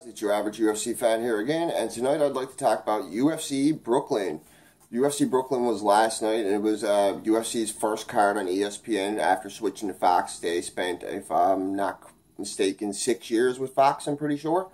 It's your average UFC fan here again, and tonight I'd like to talk about UFC Brooklyn. UFC Brooklyn was last night, and it was UFC's first card on ESPN after switching to Fox. They spent, if I'm not mistaken, 6 years with Fox, I'm pretty sure.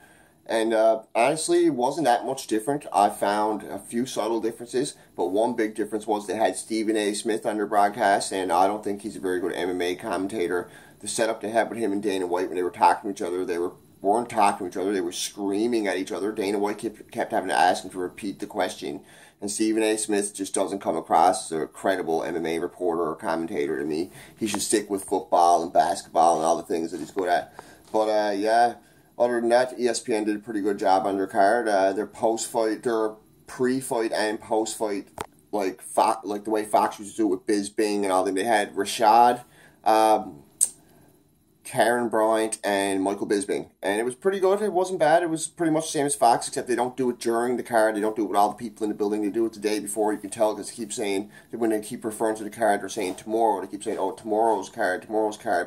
And honestly, it wasn't that much different. I found a few subtle differences, but one big difference was they had Stephen A. Smith on their broadcast, and I don't think he's a very good MMA commentator. The setup they had with him and Dana White when they were talking to each other, weren't talking to each other, they were screaming at each other. Dana White kept having to ask him to repeat the question. And Stephen A. Smith just doesn't come across as a credible MMA reporter or commentator to me. He should stick with football and basketball and all the things that he's good at. But, yeah, other than that, ESPN did a pretty good job on their card. Their post-fight, their pre-fight and post-fight, like the way Fox used to do it with Biz Bing and all them. They had Rashad, Karen Bryant, and Michael Bisping. And it was pretty good. It wasn't bad. It was pretty much the same as Fox, except they don't do it during the card. They don't do it with all the people in the building. They do it the day before. You can tell because they keep saying, when they keep referring to the card, they're saying tomorrow. They keep saying, oh, tomorrow's card.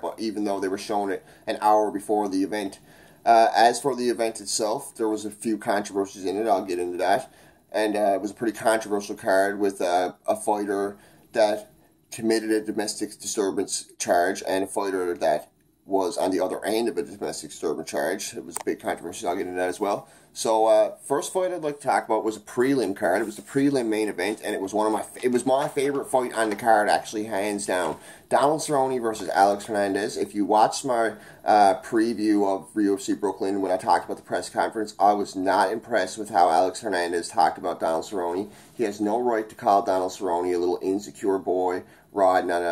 But even though they were showing it an hour before the event. As for the event itself, there was a few controversies in it. I'll get into that. And it was a pretty controversial card with a fighter that committed a domestic disturbance charge and a fighter that was on the other end of a domestic disturbance charge. It was a big controversy. I'll get into that as well. So, first fight I'd like to talk about was a prelim card. It was the prelim main event, and it was my favorite fight on the card, actually, hands down. Donald Cerrone versus Alex Hernandez. If you watched my preview of UFC Brooklyn when I talked about the press conference, I was not impressed with how Alex Hernandez talked about Donald Cerrone. He has no right to call Donald Cerrone a little insecure boy riding on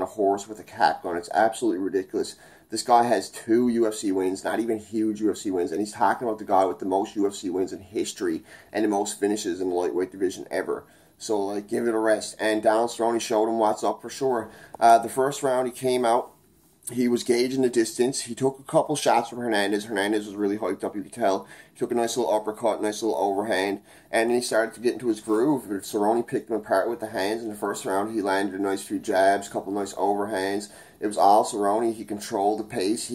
a horse with a cap gun. It's absolutely ridiculous. This guy has 2 UFC wins, not even huge UFC wins, and he's talking about the guy with the most UFC wins in history and the most finishes in the lightweight division ever. So, like, give it a rest. And Donald Cerrone showed him what's up for sure. The first round, he came out. He was gauging the distance. He took a couple shots from Hernandez. Hernandez was really hyped up, you could tell. He took a nice little uppercut, nice little overhand, and then he started to get into his groove. Cerrone picked him apart with the hands in the first round. He landed a nice few jabs, a couple nice overhands. It was all Cerrone. He controlled the pace.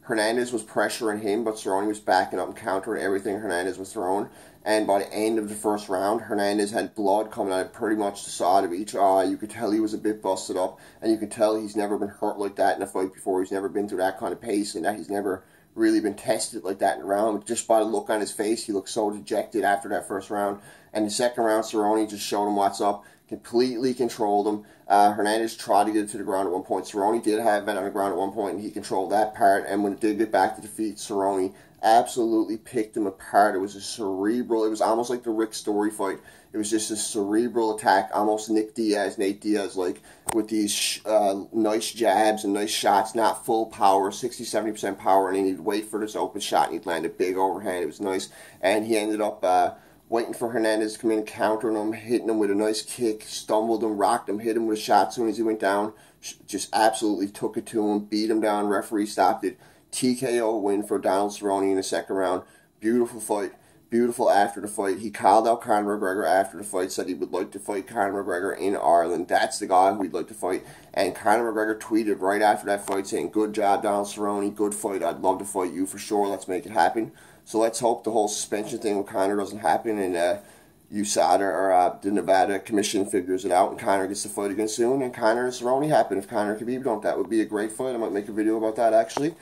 Hernandez was pressuring him, but Cerrone was backing up and countering everything Hernandez was throwing. And by the end of the first round, Hernandez had blood coming out of pretty much the side of each eye. You could tell he was a bit busted up, and you could tell he's never been hurt like that in a fight before. He's never been through that kind of pace, and that he's never really been tested like that in a round. Just by the look on his face, he looked so dejected after that first round. And the second round, Cerrone just showed him what's up, completely controlled him. Hernandez tried to get it to the ground at one point. Cerrone did have it on the ground at one point, and he controlled that part. And when it did get back to defeat, Cerrone absolutely picked him apart. It was a cerebral, it was almost like the Rick Story fight. It was just a cerebral attack, almost Nate Diaz, like, with these nice jabs and nice shots, not full power, 60-70% power, and then he'd wait for this open shot, and he'd land a big overhand. It was nice, and he ended up waiting for Hernandez to come in and countering him, hitting him with a nice kick, stumbled him, rocked him, hit him with a shot as soon as he went down, just absolutely took it to him, beat him down, referee stopped it. TKO win for Donald Cerrone in the second round. Beautiful fight. Beautiful after the fight. He called out Conor McGregor after the fight, said he would like to fight Conor McGregor in Ireland. That's the guy we'd like to fight. And Conor McGregor tweeted right after that fight saying, good job, Donald Cerrone. Good fight. I'd love to fight you for sure. Let's make it happen. So let's hope the whole suspension thing with Conor doesn't happen and USADA or the Nevada Commission figures it out and Conor gets the fight again soon. And Conor and Cerrone happen. If Conor and Khabib don't, that would be a great fight. I might make a video about that actually.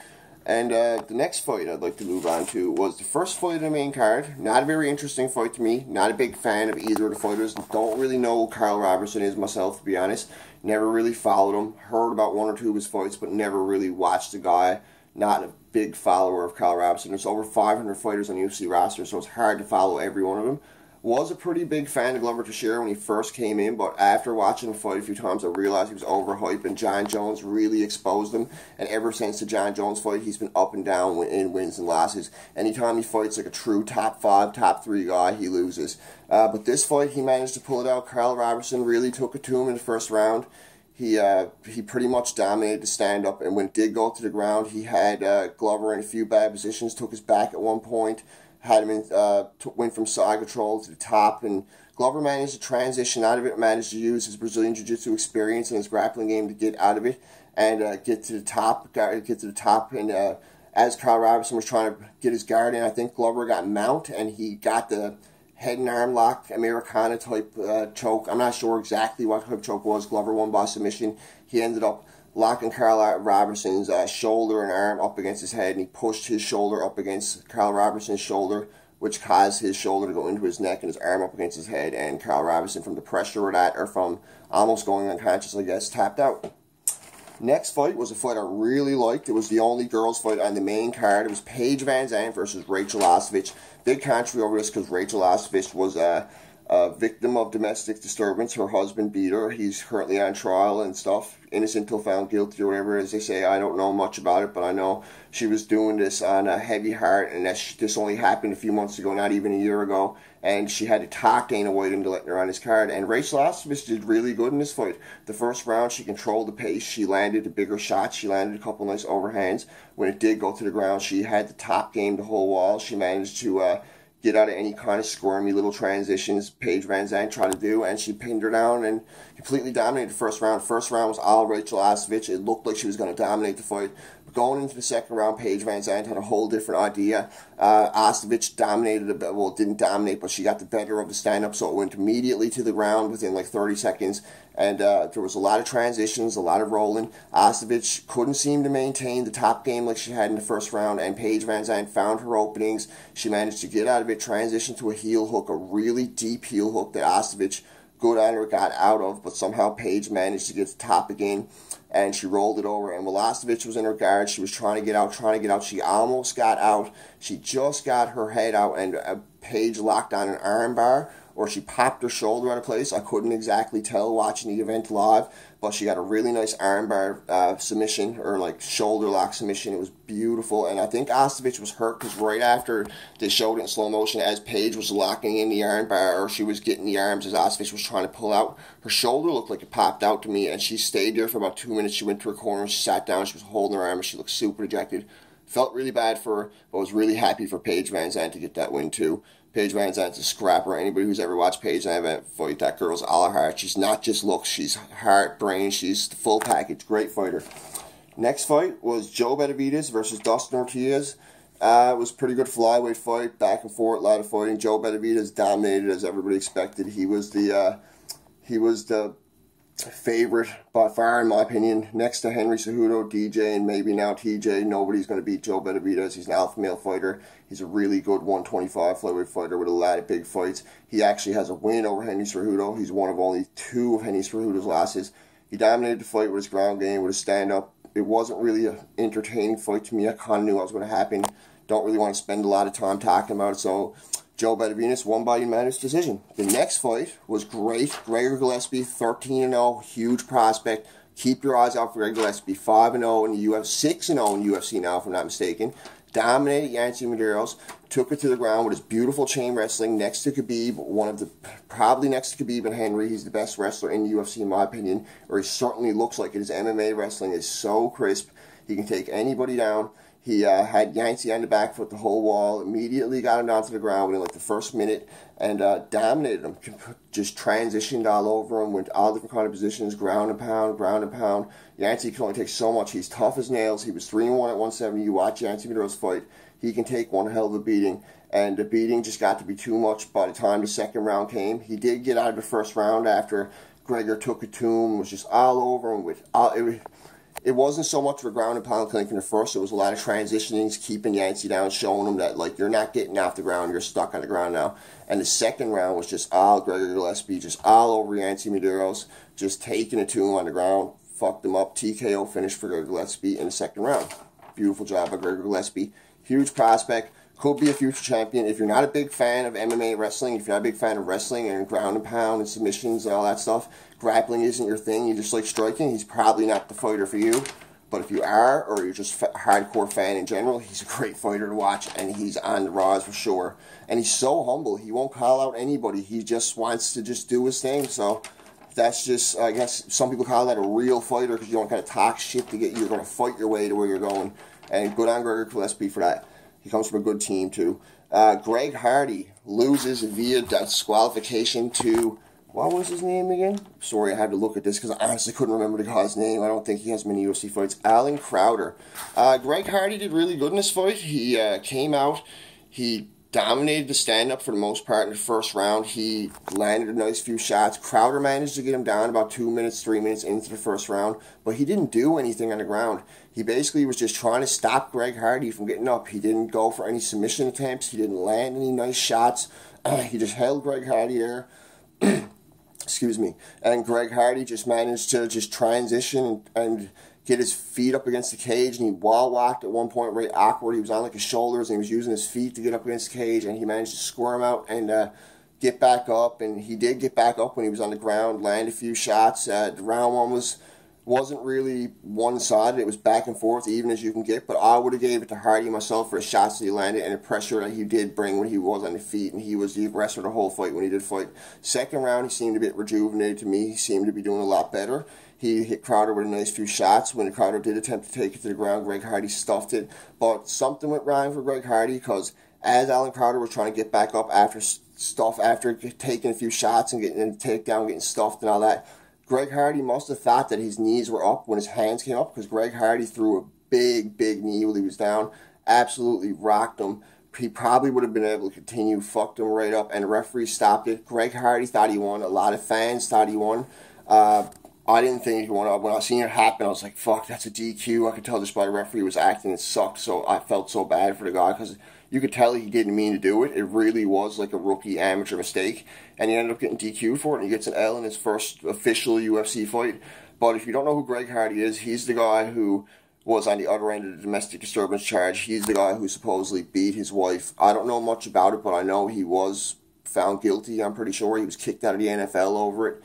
And the next fight I'd like to move on to was the first fight of the main card. Not a very interesting fight to me. Not a big fan of either of the fighters. Don't really know who Kyle Robertson is myself, to be honest. Never really followed him. Heard about 1 or 2 of his fights, but never really watched the guy. Not a big follower of Kyle Robertson. There's over 500 fighters on the UFC roster, so it's hard to follow every one of them. Was a pretty big fan of Glover Teixeira when he first came in, but after watching him fight a few times, I realized he was overhyped, and John Jones really exposed him. And ever since the John Jones fight, he's been up and down in wins and losses. Anytime he fights like a true top 5, top 3 guy, he loses. But this fight, he managed to pull it out. Kyle Robertson really took it to him in the first round. He pretty much dominated the stand-up, and when it did go to the ground, he had Glover in a few bad positions, took his back at one point, had him in, went from side control to the top, and Glover managed to transition out of it, managed to use his Brazilian Jiu-Jitsu experience and his grappling game to get out of it and get to the top, and as Kyle Robertson was trying to get his guard in, I think Glover got mount, and he got the head and arm lock, Americana type choke. I'm not sure exactly what type of choke was. Glover won by submission. He ended up locking Kyle Robertson's shoulder and arm up against his head, and he pushed his shoulder up against Kyle Robertson's shoulder, which caused his shoulder to go into his neck and his arm up against his head, and Kyle Robertson, from the pressure of that, or from almost going unconscious, I guess, tapped out. Next fight was a fight I really liked. It was the only girls fight on the main card. It was Paige VanZant versus Rachel Ozzfest. Big controversy over this because Rachel Ozzfest was a victim of domestic disturbance. Her husband beat her. He's currently on trial and stuff. Innocent till found guilty or whatever, as they say. I don't know much about it, but I know she was doing this on a heavy heart, and this only happened a few months ago, not even a year ago. And she had to talk Dana White into letting her on his card. And Rachel Ozzfest did really good in this fight. The first round, she controlled the pace. She landed the bigger shots. She landed a couple nice overhands. When it did go to the ground, she had the top game the whole wall. She managed to get out of any kind of squirmy little transitions Paige VanZant tried to do, and she pinned her down and completely dominated the first round. First round was all Rachel Ozzfest. It looked like she was going to dominate the fight. But going into the second round, Paige VanZant had a whole different idea. Ozzfest dominated a bit. Well, didn't dominate, but she got the better of the stand-up, so it went immediately to the ground within like 30 seconds. And there was a lot of transitions, a lot of rolling. Ozzfest couldn't seem to maintain the top game like she had in the first round, and Paige VanZant found her openings. She managed to get out of it, transition to a heel hook, a really deep heel hook that Ozzfest, good on her, got out of, but somehow Paige managed to get to top again, and she rolled it over. And while Ozzfest was in her guard, she was trying to get out. She almost got out. She just got her head out, and Paige locked on an arm bar, or she popped her shoulder out of place. I couldn't exactly tell watching the event live, but she got a really nice armbar submission, or like shoulder lock submission. It was beautiful, and I think Ozzfest was hurt because right after they showed it in slow motion, as Paige was locking in the armbar, or she was getting the arms as Ozzfest was trying to pull out, her shoulder looked like it popped out to me, and she stayed there for about 2 minutes. She went to her corner, she sat down, she was holding her arm, and she looked super dejected. Felt really bad for her, but was really happy for Paige VanZant to get that win too. Paige VanZant's a scrapper. Anybody who's ever watched Paige VanZant fight, that girl's all her heart. She's not just looks, she's heart, brain, she's the full package. Great fighter. Next fight was Joe Benavidez versus Dustin Ortiz. It was a pretty good flyweight fight, back and forth, a lot of fighting. Joe Benavidez dominated as everybody expected. He was the favorite by far, in my opinion, next to Henry Cejudo, DJ, and maybe now TJ. Nobody's going to beat Joe Benavidez. He's an alpha male fighter. He's a really good 125 flyweight fighter with a lot of big fights. He actually has a win over Henry Cejudo. He's one of only 2 of Henry Cejudo's losses. He dominated the fight with his ground game, with his stand-up. It wasn't really an entertaining fight to me. I kind of knew what was going to happen. Don't really want to spend a lot of time talking about it, so Joe Benavidez won by unanimous decision. The next fight was great. Gregor Gillespie, 13-0, huge prospect. Keep your eyes out for Gregor Gillespie. 5-0 in the UFC, 6-0 in the UFC now, if I'm not mistaken. Dominated Yancy Medeiros, took it to the ground with his beautiful chain wrestling next to Khabib, probably next to Khabib and Henry. He's the best wrestler in the UFC, in my opinion, or he certainly looks like it. His MMA wrestling is so crisp. He can take anybody down. He had Yancy on the back foot the whole wall, immediately got him down to the ground within like the first minute, and dominated him. Just transitioned all over him, went all different kind of positions, ground and pound, ground and pound. Yancy can only take so much. He's tough as nails. He was 3-1 at 170. You watch Yancy Medeiros fight, he can take one hell of a beating, and the beating just got to be too much by the time the second round came. He did get out of the first round after Gregor took it to him, was just all over him. It wasn't so much for ground and pound clinic in the first. It was a lot of transitionings, keeping Yancy down, showing him that, like, you're not getting off the ground, you're stuck on the ground now. And the second round was just all Gregor Gillespie, just all over Yancy Medeiros, just taking it to him on the ground, fucked him up. TKO finish for Gregor Gillespie in the second round. Beautiful job by Gregor Gillespie. Huge prospect. Could be a future champion. If you're not a big fan of MMA wrestling, if you're not a big fan of wrestling and ground and pound and submissions and all that stuff, grappling isn't your thing, you just like striking, he's probably not the fighter for you. But if you are, or you're just a hardcore fan in general, he's a great fighter to watch, and he's on the rise for sure. And he's so humble. He won't call out anybody. He just wants to just do his thing. So that's just, I guess, some people call that a real fighter because you don't kind of talk shit to get you. You're going to fight your way to where you're going. And good on Gregor Gillespie for that. He comes from a good team, too. Greg Hardy loses via disqualification to what was his name again? Sorry, I had to look at this because I honestly couldn't remember the guy's name. I don't think he has many UFC fights. Alan Crowder. Greg Hardy did really good in this fight. He came out. He dominated the stand-up for the most part in the first round. He landed a nice few shots. Crowder managed to get him down about 2 minutes, 3 minutes into the first round, but he didn't do anything on the ground. He basically was just trying to stop Greg Hardy from getting up. He didn't go for any submission attempts. He didn't land any nice shots. He just held Greg Hardy there. Excuse me. And Greg Hardy just managed to just transition and get his feet up against the cage, and he wall walked at one point right awkward. He was on like his shoulders, and he was using his feet to get up against the cage, and he managed to squirm out and get back up, and he did get back up when he was on the ground, land a few shots. The round one wasn't really one-sided. It was back and forth, even as you can get, but I would have gave it to Hardy myself for the shots that he landed and the pressure that he did bring when he was on the feet, and he was the aggressor the whole fight when he did fight. Second round, he seemed a bit rejuvenated to me. He seemed to be doing a lot better. He hit Crowder with a nice few shots. When Crowder did attempt to take it to the ground, Greg Hardy stuffed it, but something went wrong for Greg Hardy because as Alan Crowder was trying to get back up after taking a few shots and getting a takedown, getting stuffed and all that, Greg Hardy must have thought that his knees were up when his hands came up, because Greg Hardy threw a big knee while he was down, absolutely rocked him. He probably would have been able to continue, fucked him right up, and the referee stopped it. Greg Hardy thought he won. A lot of fans thought he won. I didn't think he won. When I seen it happen, I was like, fuck, that's a DQ. I could tell just by the referee was acting. It sucked, so I felt so bad for the guy because you could tell he didn't mean to do it. It really was like a rookie amateur mistake, and he ended up getting DQ'd for it, and he gets an L in his first official UFC fight. But if you don't know who Greg Hardy is, he's the guy who was on the other end of the domestic disturbance charge. He's the guy who supposedly beat his wife. I don't know much about it, but I know he was found guilty. I'm pretty sure he was kicked out of the NFL over it.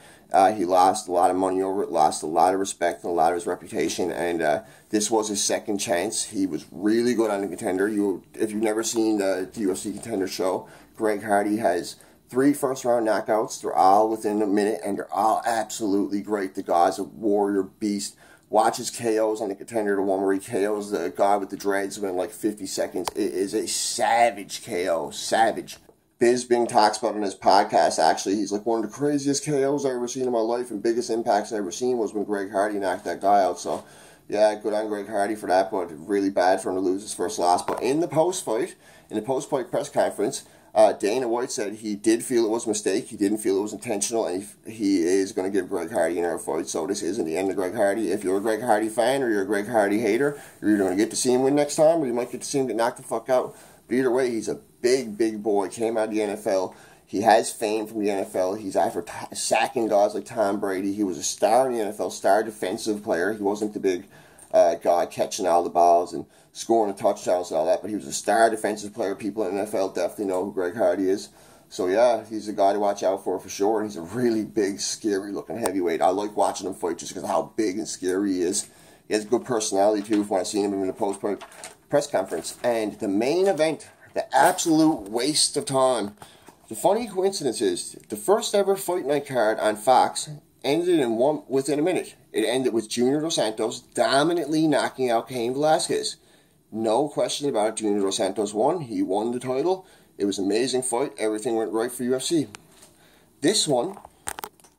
He lost a lot of money over it, lost a lot of respect and a lot of his reputation, and this was his second chance. He was really good on the Contender. If you've never seen the UFC Contender show, Greg Hardy has 3 first-round knockouts. They're all within a minute, and they're all absolutely great. The guy's a warrior beast. Watch his KOs on the Contender, the one where he KOs the guy with the dreads within like 50 seconds. It is a savage KO, savage. Bisping talks about it in his podcast, actually. He's like, one of the craziest KOs I've ever seen in my life and biggest impacts I've ever seen was when Greg Hardy knocked that guy out. So, yeah, good on Greg Hardy for that, but really bad for him to lose his first loss. But in the post-fight press conference, Dana White said he did feel it was a mistake. He didn't feel it was intentional, and he is going to give Greg Hardy another fight. So this isn't the end of Greg Hardy. If you're a Greg Hardy fan or you're a Greg Hardy hater, you're either going to get to see him win next time or you might get to see him get knocked the fuck out. But either way, he's a big boy. Came out of the NFL. He has fame from the NFL. He's after sacking guys like Tom Brady. He was a star in the NFL, star defensive player. He wasn't the big guy catching all the balls and scoring the touchdowns and all that, but he was a star defensive player. People in the NFL definitely know who Greg Hardy is. So yeah, he's a guy to watch out for sure. And he's a really big, scary-looking heavyweight. I like watching him fight just because of how big and scary he is. He has a good personality too. When I seen him in the post-fight press conference. And the main event, the absolute waste of time. The funny coincidence is, the first ever Fight Night card on Fox ended within a minute. It ended with Junior Dos Santos dominantly knocking out Cain Velasquez. No question about it. Junior Dos Santos won. He won the title. It was an amazing fight. Everything went right for UFC. This one,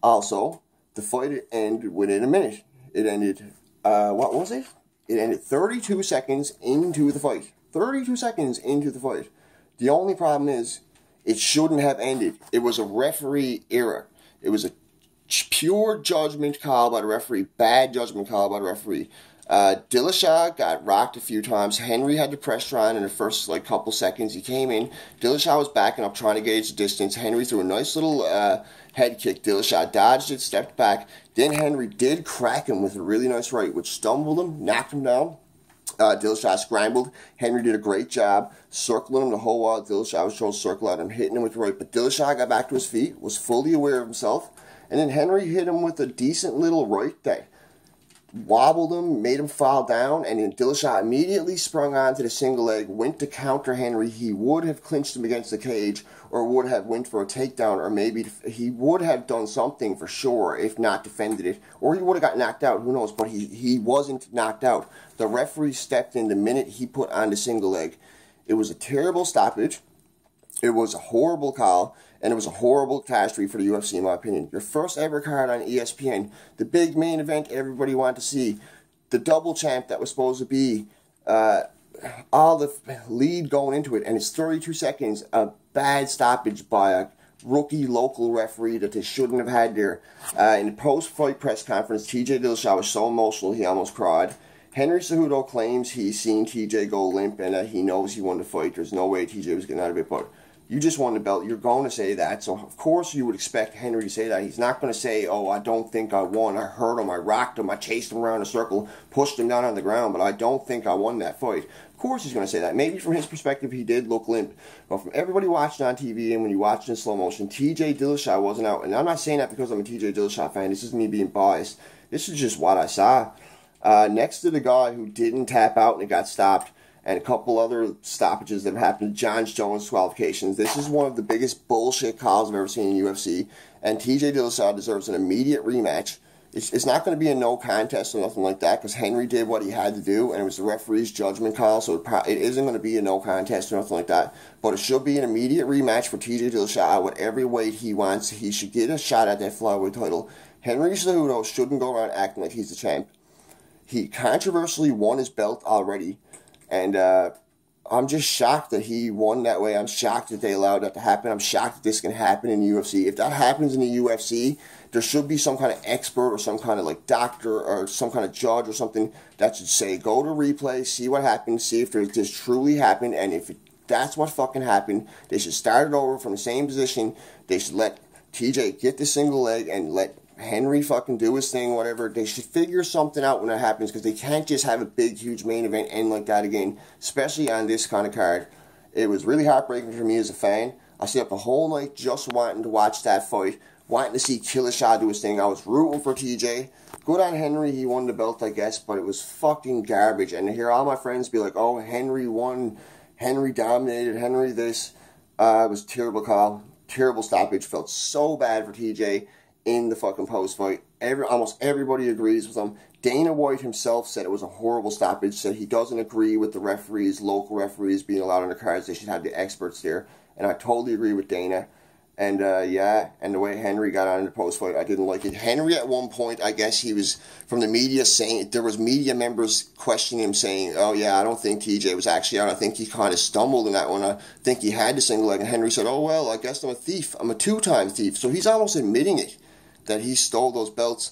also, the fight ended within a minute. It ended, what was it? It ended 32 seconds into the fight. 32 seconds into the fight. The only problem is, it shouldn't have ended. It was a referee error. It was a pure judgment call by the referee. Bad judgment call by the referee. Dillashaw got rocked a few times. Henry had the pressure on in the first couple seconds. He came in. Dillashaw was backing up, trying to gauge the distance. Henry threw a nice little head kick. Dillashaw dodged it, stepped back. Then Henry did crack him with a really nice right, which stumbled him, knocked him down. Dillashaw scrambled. Henry did a great job circling him the whole while. Dillashaw was trying to circle at him, hitting him with the right. But Dillashaw got back to his feet, was fully aware of himself. And then Henry hit him with a decent little right that wobbled him, made him fall down, and then Dillashaw immediately sprung onto the single leg, went to counter Henry. He would have clinched him against the cage, or would have went for a takedown, or maybe he would have done something for sure, if not defended it, or he would have got knocked out, who knows, but he wasn't knocked out. The referee stepped in the minute he put on the single leg. It was a terrible stoppage. It was a horrible call, and it was a horrible catastrophe for the UFC, in my opinion. Your first ever card on ESPN, the big main event everybody wanted to see, the double champ that was supposed to be all the lead going into it, and it's 32 seconds, a bad stoppage by a rookie local referee that they shouldn't have had there. In the post-fight press conference, TJ Dillashaw was so emotional he almost cried. Henry Cejudo claims he's seen TJ go limp and that he knows he won the fight. There's no way TJ was getting out of it, but you just won the belt. You're going to say that. So, of course, you would expect Henry to say that. He's not going to say, oh, I don't think I won. I hurt him. I rocked him. I chased him around a circle, pushed him down on the ground, but I don't think I won that fight. Of course he's going to say that. Maybe from his perspective, he did look limp. But from everybody watching on TV and when you watch it in slow motion, TJ Dillashaw wasn't out. And I'm not saying that because I'm a TJ Dillashaw fan. This is me being biased. This is just what I saw. Next to the guy who didn't tap out and it got stopped, and a couple other stoppages that have happened, John Jones qualifications. This is one of the biggest bullshit calls I've ever seen in UFC, and TJ Dillashaw deserves an immediate rematch. It's not going to be a no contest or nothing like that, because Henry did what he had to do, and it was the referee's judgment call, so it isn't going to be a no contest or nothing like that. But it should be an immediate rematch for TJ Dillashaw at every weight he wants. He should get a shot at that flyweight title. Henry Cejudo shouldn't go around acting like he's the champ. He controversially won his belt already. And I'm just shocked that he won that way. I'm shocked that they allowed that to happen. I'm shocked that this can happen in the UFC. If that happens in the UFC, there should be some kind of expert or some kind of like doctor or some kind of judge or something that should say, go to replay, see what happened, see if this truly happened, and if that's what fucking happened, they should start it over from the same position. They should let TJ get the single leg and let Henry fucking do his thing, whatever. They should figure something out when that happens, because they can't just have a big, huge main event end like that again, especially on this kind of card. It was really heartbreaking for me as a fan. I stayed up the whole night just wanting to watch that fight, wanting to see Dillashaw do his thing. I was rooting for TJ. Good on Henry, he won the belt, I guess, but it was fucking garbage. And to hear all my friends be like, oh, Henry won, Henry dominated, Henry this, it was a terrible call, terrible stoppage. Felt so bad for TJ in the fucking post-fight. Almost everybody agrees with him. Dana White himself said it was a horrible stoppage, said he doesn't agree with the referees, local referees being allowed on the cards. They should have the experts there. And I totally agree with Dana. And yeah, and the way Henry got on in the post-fight, I didn't like it. Henry at one point, I guess he was, from the media saying, there was media members questioning him saying, oh yeah, I don't think TJ was actually out. I think he kind of stumbled in that one. I think he had the single leg. And Henry said, oh well, I guess I'm a thief. I'm a two-time thief. So he's almost admitting it, that he stole those belts.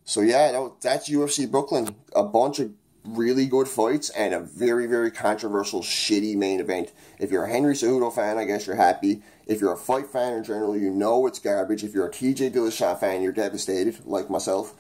So yeah, that's UFC Brooklyn. A bunch of really good fights and a very, very controversial, shitty main event. If you're a Henry Cejudo fan, I guess you're happy. If you're a fight fan in general, you know it's garbage. If you're a TJ Dillashaw fan, you're devastated, like myself.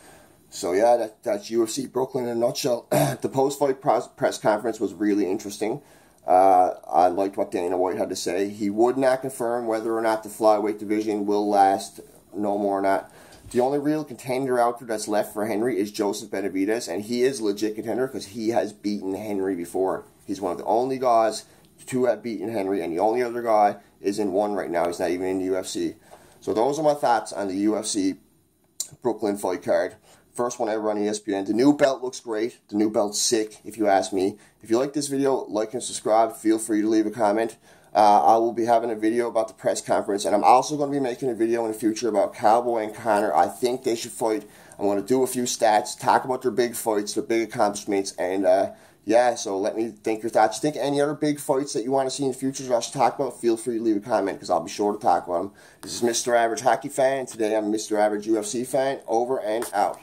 So yeah, that's UFC Brooklyn in a nutshell. The post-fight press conference was really interesting. I liked what Dana White had to say. He would not confirm whether or not the flyweight division will last no more or not. The only real contender out there that's left for Henry is Joseph Benavidez, and he is a legit contender because he has beaten Henry before. He's one of the only guys to have beaten Henry, and the only other guy is in one right now. He's not even in the UFC. So those are my thoughts on the UFC Brooklyn fight card. First one ever on ESPN. The new belt looks great. The new belt's sick, if you ask me. If you like this video, like and subscribe. Feel free to leave a comment. I will be having a video about the press conference, and I'm also going to be making a video in the future about Cowboy and Conor. I think they should fight. I'm going to do a few stats, talk about their big fights, their big accomplishments, and yeah, so let me think your thoughts. Think any other big fights that you want to see in the future that I should talk about? Feel free to leave a comment, because I'll be sure to talk about them. This is Mr. Average Hockey Fan. Today I'm Mr. Average UFC Fan. Over and out.